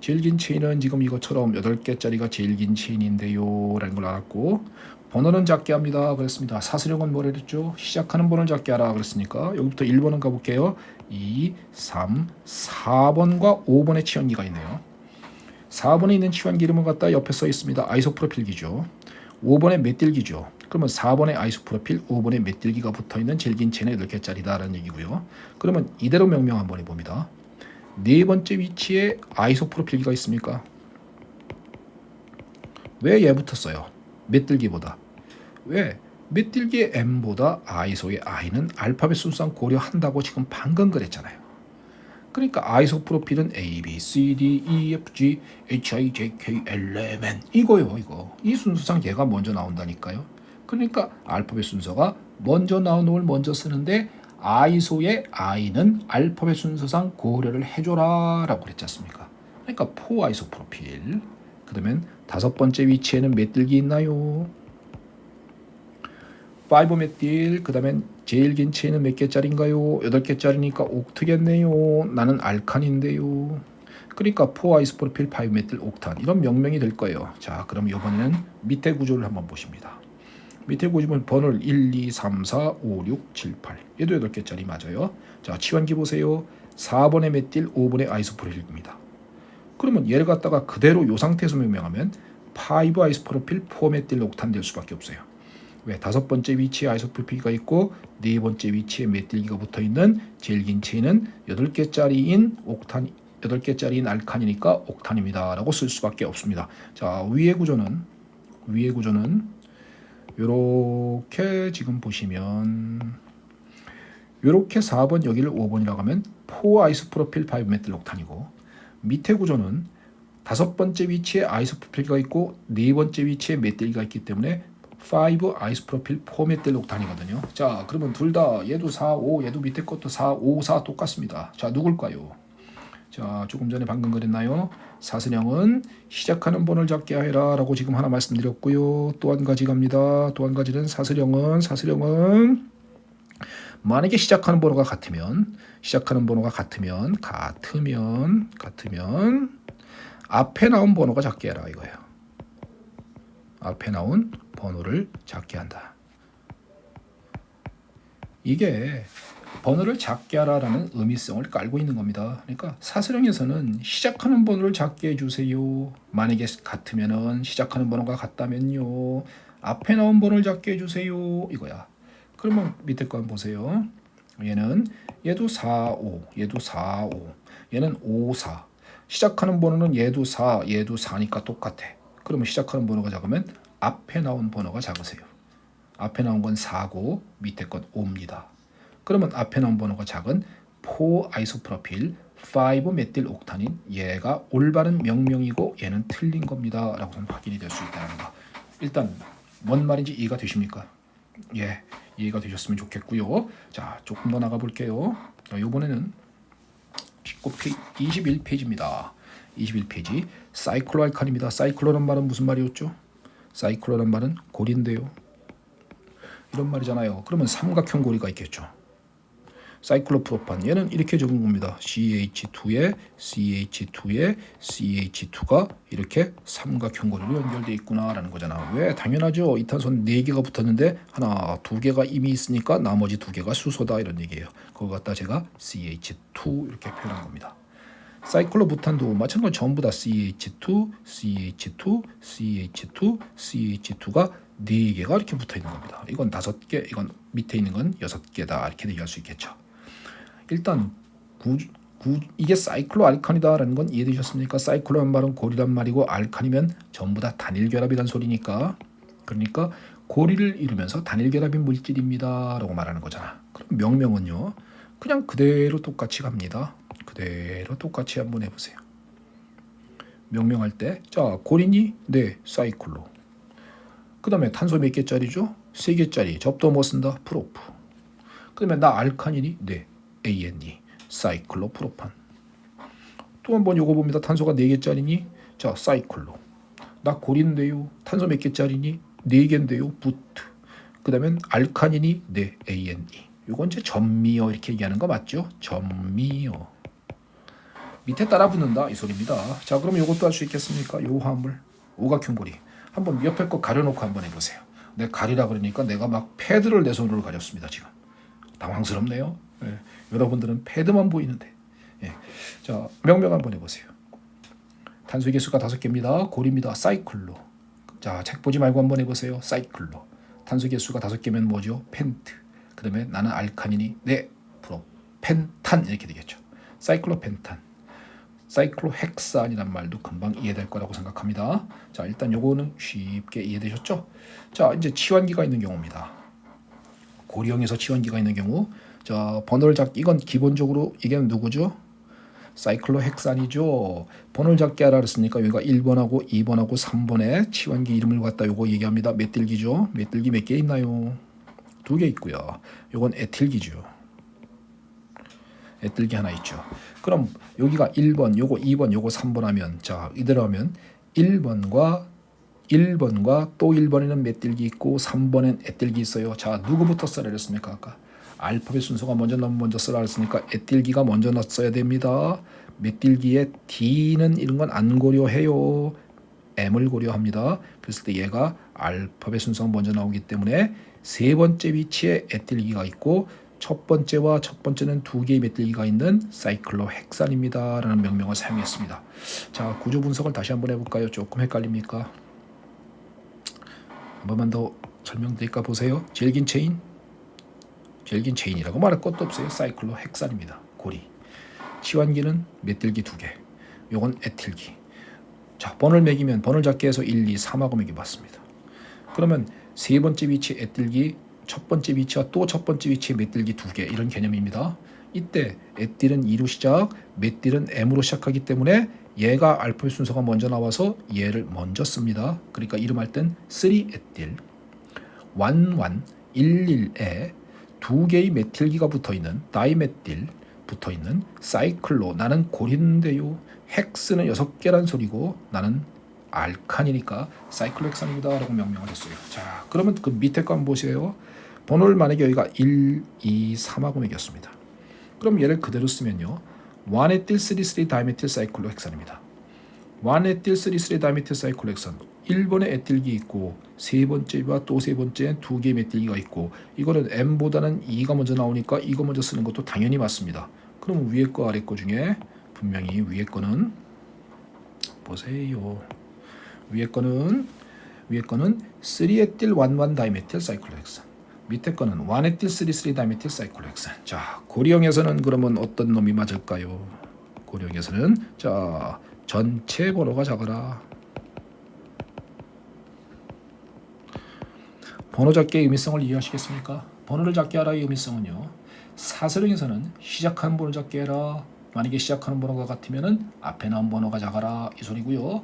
제일 긴 체인은 지금 이것처럼 8개짜리가 제일 긴 체인인데요 라는 걸 알았고 번호는 작게 합니다 그랬습니다. 사슬형은 뭐라 그랬죠? 시작하는 번호를 작게 하라 그랬으니까 여기부터 1번은 가볼게요. 2, 3, 4번과 5번의 치환기가 있네요. 4번에 있는 치환기 이름을 갖다 옆에 써 있습니다. 아이소프로필기죠. 5번의 메틸기죠. 그러면 4번의 아이소프로필, 5번의 메틸기가 붙어있는 제일 긴 체인은 8개짜리다라는 얘기고요. 그러면 이대로 명명 한번 해봅니다. 네 번째 위치에 아이소프로필기가 있습니까? 왜 얘 붙었어요? 메틸기보다. 왜? 메틸기의 M보다 아이소의 I는 알파벳 순서상 고려한다고 지금 방금 그랬잖아요. 그러니까 아이소프로필은 A, B, C, D, E, F, G, H, I, J, K, L, M, N 이거요. 이거. 이 순서상 얘가 먼저 나온다니까요. 그러니까 알파벳 순서가 먼저 나오는 걸 먼저 쓰는데 아이소의 I는 알파벳 순서상 고려를 해줘라 라고 그랬지 않습니까? 그러니까 포 아이소프로필 그 다음엔 다섯 번째 위치에는 메틸기 있나요? 5 메틸 그 다음엔 제일 긴 체인은 몇 개짜리인가요? 8개짜리니까 옥트겠네요. 나는 알칸인데요. 그러니까 4 아이소프로필 5 메틸 옥탄 이런 명명이 될 거예요. 자 그럼 이번에는 밑에 구조를 한번 보십니다. 밑에 보시면 번호를 1, 2, 3, 4, 5, 6, 7, 8 얘도 8개짜리 맞아요. 자 치환기 보세요. 4번의 메틸 5번의 아이소프로필입니다. 그러면 얘를 갖다가 그대로 요 상태에서 명명하면 5 아이소프로필 4 메틸 옥탄 될 수밖에 없어요. 왜? 다섯 번째 위치에 아이소프로필기가 있고 네 번째 위치에 메틸기가 붙어있는 제일 긴 체인은 8개짜리인 옥탄 8개짜리인 알칸이니까 옥탄입니다 라고 쓸 수밖에 없습니다. 자 위의 구조는 요렇게 지금 보시면 요렇게 4번 여기를 5번이라고 하면 4 아이소프로필 5 메틸 옥탄이고 밑에 구조는 다섯 번째 위치에 아이소프로필기가 있고 네 번째 위치에 메틸기가 있기 때문에 5 아이소프로필 4 메틸 옥탄이거든요. 자 그러면 둘 다 얘도 4, 5 얘도 밑에 것도 4, 5, 4 똑같습니다. 자 누굴까요? 자 조금 전에 방금 그랬나요? 사슬형은 시작하는 번호를 작게 해라 라고 지금 하나 말씀드렸고요. 또 한 가지 갑니다. 또 한 가지는 사슬형은 만약에 시작하는 번호가 같으면 앞에 나온 번호가 작게 해라 이거예요. 앞에 나온 번호를 작게 한다. 이게 번호를 작게 하라라는 의미성을 깔고 있는 겁니다. 그러니까 사슬형에서는 시작하는 번호를 작게 해주세요. 만약에 같으면은 시작하는 번호가 같다면요. 앞에 나온 번호를 작게 해주세요. 이거야. 그러면 밑에 거 한번 보세요. 얘도 4, 5, 얘도 4, 5, 얘는 5, 4. 시작하는 번호는 얘도 4, 얘도 4니까 똑같아. 그러면 시작하는 번호가 작으면 앞에 나온 번호가 작으세요. 앞에 나온 건 4고 밑에 건 5입니다. 그러면 앞에 나온 번호가 작은 4 아이소프로필 5 메틸 옥타닌 얘가 올바른 명명이고 얘는 틀린 겁니다. 라고 확인이 될 수 있다는 거. 일단 뭔 말인지 이해가 되십니까? 예, 이해가 되셨으면 좋겠고요. 자, 조금 더 나가 볼게요. 이번에는 21페이지입니다. 21페이지 사이클로알칸입니다. 사이클로란 말은 무슨 말이었죠? 사이클로란 말은 고리인데요. 이런 말이잖아요. 그러면 삼각형 고리가 있겠죠. 사이클로프로판 얘는 이렇게 적은 겁니다. CH2에 CH2에 CH2가 이렇게 삼각형 고리로 연결되어 있구나라는 거잖아. 왜? 당연하죠. 이탄소는 4개가 붙었는데 하나, 2개가 이미 있으니까 나머지 2개가 수소다 이런 얘기예요. 그거 갖다 제가 CH2 이렇게 표현한 겁니다. 사이클로부탄도 마찬가지로 전부 다 CH2, CH2, CH2, CH2가 4개가 이렇게 붙어 있는 겁니다. 이건 5개, 이건 밑에 있는 건 6개다 이렇게 얘기할 수 있겠죠. 일단 이게 사이클로알칸이다라는 건 이해되셨습니까? 사이클로란 말은 고리란 말이고 알칸이면 전부 다 단일결합이란 소리니까 그러니까 고리를 이루면서 단일결합인 물질입니다 라고 말하는 거잖아. 그럼 명명은요 그냥 그대로 똑같이 갑니다. 그대로 똑같이 한번 해보세요. 명명할 때 자 고리니? 네 사이클로. 그 다음에 탄소 몇 개짜리죠? 3개짜리. 접도 뭐 쓴다? 프로프. 그 다음에 나 알칸이니? 네 ANE 사이클로프로판. 또 한번 요거 봅니다. 탄소가 4개짜리니? 자 사이클로. 나 고리인데요. 탄소 몇 개짜리니? 4개인데요. 부트. 그 다음에 알칸이니? 네 ANE. 요건 이제 전미어 이렇게 얘기하는 거 맞죠? 전미어. 밑에 따라 붙는다 이 소리입니다. 자 그럼 이것도 할 수 있겠습니까? 요 화합물 오각형 고리 한번 옆에 거 가려놓고 한번 해보세요. 내가 가리라 그러니까 내가 막 패드를 내 손으로 가렸습니다. 지금 당황스럽네요. 예. 여러분들은 패드만 보이는데 예. 자 명명 한번 해보세요. 탄소 개수가 5개입니다. 고리입니다. 사이클로. 자 책 보지 말고 한번 해보세요. 사이클로. 탄소 개수가 5개면 뭐죠? 펜트. 그 다음에 나는 알칸이니 네 프로 펜탄 이렇게 되겠죠. 사이클로펜탄. 사이클로헥산이란 말도 금방 이해될 거라고 생각합니다. 자, 일단 요거는 쉽게 이해되셨죠? 자, 이제 치환기가 있는 경우입니다. 고리형에서 치환기가 있는 경우, 자, 번호를 이건 기본적으로 이게 누구죠? 사이클로헥산이죠. 번호를 작게 하라 그랬으니까 여기가 1번하고 2번하고 3번에 치환기 이름을 갖다 요거 얘기합니다. 메틸기죠. 메틸기 몇 개 있나요? 2개 있고요. 요건 에틸기죠. 에틸기 하나 있죠. 그럼 여기가 1번, 요거 2번, 요거 3번 하면 자 이대로 하면 1번과 또 1번에는 메틸기 있고 3번엔 에틸기 있어요. 자 누구부터 써라 그랬습니까? 아까 알파벳 순서가 먼저 나면 먼저 쓰라 그랬으니까 에틸기가 먼저 넣었어야 됩니다. 메틸기의 D는 이런 건 안 고려해요. M을 고려합니다. 그랬을 때 얘가 알파벳 순서가 먼저 나오기 때문에 세 번째 위치에 에틸기가 있고 첫 번째와 첫 번째는 2개의 메틸기가 있는 사이클로헥산입니다 라는 명명을 사용했습니다. 자 구조 분석을 다시 한번 해볼까요? 조금 헷갈립니까? 한 번만 더 설명드릴까 보세요. 제일 긴 체인이라고 말할 것도 없어요. 사이클로헥산입니다. 고리. 치환기는 메틸기 2개. 요건 에틸기. 자 번호를 매기면 번호를 작게 해서 1, 2, 3하고 매겨봤습니다. 그러면 세 번째 위치 에틸기 첫 번째 위치와 또 첫 번째 위치의 메틸기 2개 이런 개념입니다. 이때 에틸은 2로 시작, 메틸은 M으로 시작하기 때문에 얘가 알파벳 순서가 먼저 나와서 얘를 먼저 씁니다. 그러니까 이름할 땐 3에틸, 1111에 2개의 메틸기가 붙어있는 다이메틸 붙어있는 사이클로 나는 고리인데요. 헥스는 6개란 소리고 나는 알칸이니까 사이클로헥산입니다 라고 명명을 했어요. 자 그러면 그 밑에 거 한번 보세요. 번호를 만약에 여기가 1, 2, 3하고 매겼습니다. 그럼 얘를 그대로 쓰면요. 1에틸 3,3 다이메틸 사이클로헥산입니다. 1에틸 3,3 다이메틸 사이클로헥산 1번에 에틸기 있고 세 번째와 또 세 번째 두 개의 메틸기가 있고 이거는 M보다는 2가 먼저 나오니까 이거 먼저 쓰는 것도 당연히 맞습니다. 그럼 위에 거 아래 거 중에 분명히 위에 거는 보세요. 위에 거는 3에틸 1,1 다이메틸 사이클로헥산. 밑에 거는 1에틸 3,3 다이메틸 사이클로헥산. 자, 고리형에서는 그러면 어떤 놈이 맞을까요? 고리형에서는 자, 전체 번호가 작아라. 번호 작기의 의미성을 이해하시겠습니까? 번호를 작게 하라의 의미성은요. 사설형에서는 시작하는 번호 작게 해라. 만약에 시작하는 번호가 같으면은 앞에 나온 번호가 작아라 이 소리고요.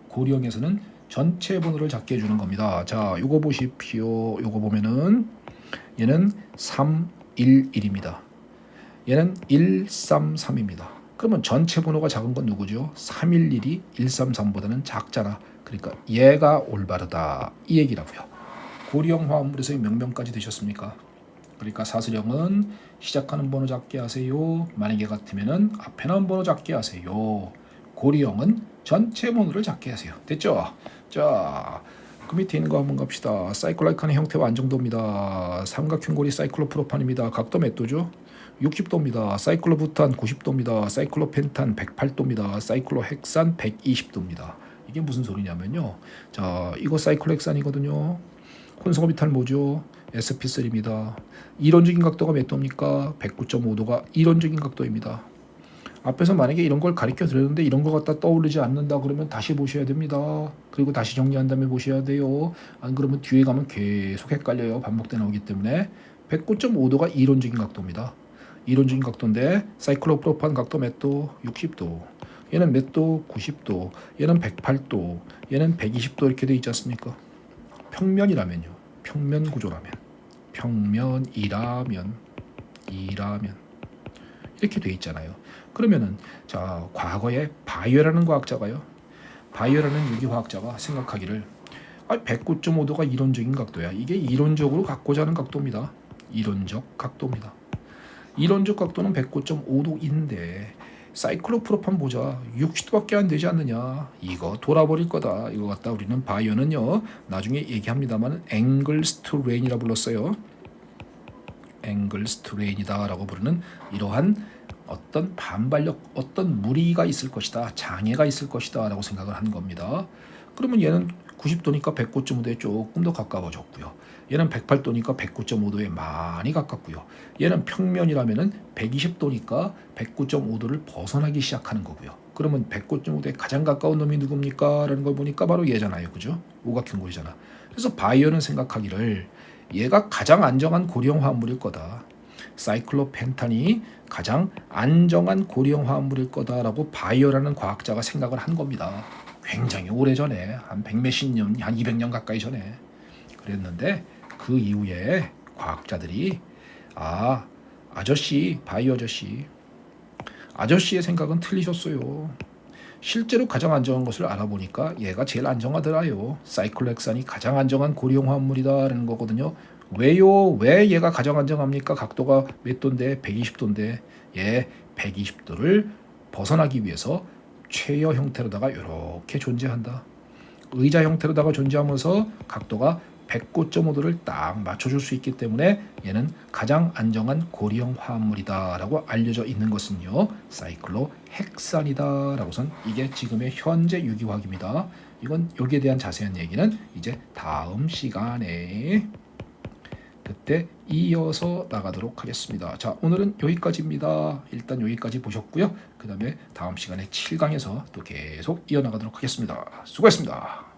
고리형에서는 전체 번호를 작게 해주는 겁니다. 자, 요거 보십시오. 요거 보면은 얘는 3, 1, 1입니다. 얘는 1, 3, 3입니다. 그러면 전체 번호가 작은 건 누구죠? 3, 1, 1이 1, 3, 3보다는 작잖아. 그러니까 얘가 올바르다 이 얘기라고요. 고리형 화합물에서의 명명까지 되셨습니까? 그러니까 사슬형은 시작하는 번호 작게 하세요. 만약에 같으면은 앞에 나온 번호 작게 하세요. 고리형은 전체 번호를 작게 하세요. 됐죠? 자, 그 밑에 있는 거 한번 갑시다. 사이클라이칸의 형태와 안정도입니다. 삼각형고리 사이클로프로판입니다. 각도 몇 도죠? 60도입니다. 사이클로부탄 90도입니다. 사이클로펜탄 108도입니다. 사이클로헥산 120도입니다. 이게 무슨 소리냐면요. 자, 이거 사이클로헥산이거든요. 혼성오비탈 뭐죠? sp3입니다. 이론적인 각도가 몇 도입니까? 109.5도가 이론적인 각도입니다. 앞에서 만약에 이런 걸 가르쳐 드렸는데 이런 거 갖다 떠오르지 않는다 그러면 다시 보셔야 됩니다. 그리고 다시 정리한 다음에 보셔야 돼요. 안 그러면 뒤에 가면 계속 헷갈려요. 반복돼 나오기 때문에 109.5도가 이론적인 각도입니다. 이론적인 각도인데 사이클로프로판 각도 몇 도? 60도. 얘는 몇 도? 90도. 얘는 108도. 얘는 120도 이렇게 돼 있지 않습니까? 평면이라면요. 평면 구조라면. 평면이라면 이렇게 돼 있잖아요. 그러면은 자, 과거에 바이오라는 과학자가요. 바이오라는 유기화학자가 생각하기를 109.5도가 이론적인 각도야. 이게 이론적으로 갖고자 하는 각도입니다. 이론적 각도입니다. 이론적 각도는 109.5도인데 사이클로프로판 보자. 60도밖에 안 되지 않느냐. 이거 돌아버릴 거다. 이거 갖다 우리는 바이오는요. 나중에 얘기합니다만 앵글 스트레인이라 불렀어요. 앵글 스트레인이다라고 부르는 이러한 어떤 반발력, 어떤 무리가 있을 것이다, 장애가 있을 것이다라고 생각을 한 겁니다. 그러면 얘는 90도니까 109.5도에 조금 더 가까워졌고요. 얘는 108도니까 109.5도에 많이 가깝고요. 얘는 평면이라면은 120도니까 109.5도를 벗어나기 시작하는 거고요. 그러면 109.5도에 가장 가까운 놈이 누굽니까? 라는 걸 보니까 바로 얘잖아요. 그죠? 오각형고리잖아. 그래서 바이오는 생각하기를 얘가 가장 안정한 고리형 화합물일 거다. 사이클로펜탄이 가장 안정한 고리형 화합물일 거다라고 바이오라는 과학자가 생각을 한 겁니다. 굉장히 오래전에 한 100몇십 년, 한 200년 가까이 전에 그랬는데 그 이후에 과학자들이 아저씨, 바이오 아저씨의 생각은 틀리셨어요. 실제로 가장 안정한 것을 알아보니까 얘가 제일 안정하더라요. 사이클로헥산이 가장 안정한 고리형 화합물이다라는 거거든요. 왜요? 왜 얘가 가장 안정합니까? 각도가 몇 도인데? 120도인데 얘 120도를 벗어나기 위해서 체어 형태로다가 이렇게 존재한다. 의자 형태로다가 존재하면서 각도가 109.5도를 딱 맞춰줄 수 있기 때문에 얘는 가장 안정한 고리형 화합물이다라고 알려져 있는 것은요. 사이클로헥산이다라고선 이게 지금의 현재 유기화학입니다. 이건 여기에 대한 자세한 얘기는 이제 다음 시간에 그때 이어서 나가도록 하겠습니다. 자, 오늘은 여기까지입니다. 일단 여기까지 보셨고요. 그 다음에 다음 시간에 7강에서 또 계속 이어나가도록 하겠습니다. 수고했습니다.